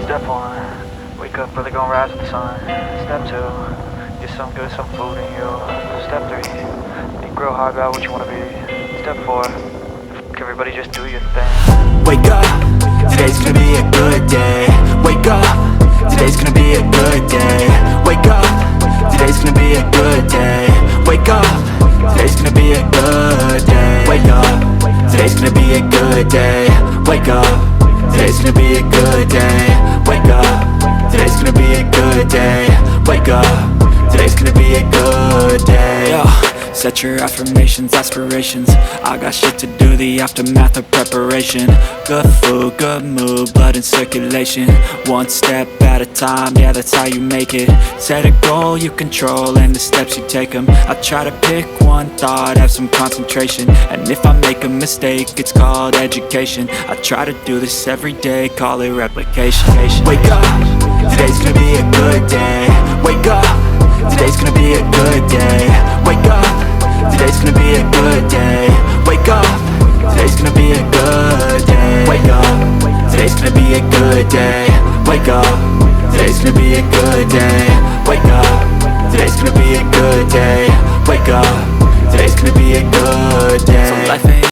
Step 1, wake up early, gonna rise with the sun. Step 2, get some good, some food in you. Step 3, think real hard about what you wanna be. Step 4, everybody just do your thing. Wake up, today's gonna be a good day. Wake up, today's gonna be a good day. Wake up, today's gonna be a good day. Wake up, today's gonna be a good day. Wake up, today's gonna be a good day. Wake up, today's gonna be a good day. Wake up, today's gonna be a good day. Wake up, today's gonna be a good day. Yo, set your affirmations, aspirations. I got shit to do, the aftermath of preparation. Good food, good mood, blood in circulation. One step at a time, yeah, that's how you make it. Set a goal you control and the steps you take them. I try to pick one thought, have some concentration. And if I make a mistake, it's called education. I try to do this every day, call it replication. Wake up, today's gonna be a good day. Wake up, today's gonna be a good day. Wake up, today's gonna be a good day. Wake up, today's gonna be a good day. Wake up, today's gonna be a good day. Wake up, today's gonna be a good day. Wake up, today's gonna be a good day. Wake up, today's gonna be a good day. So life ain't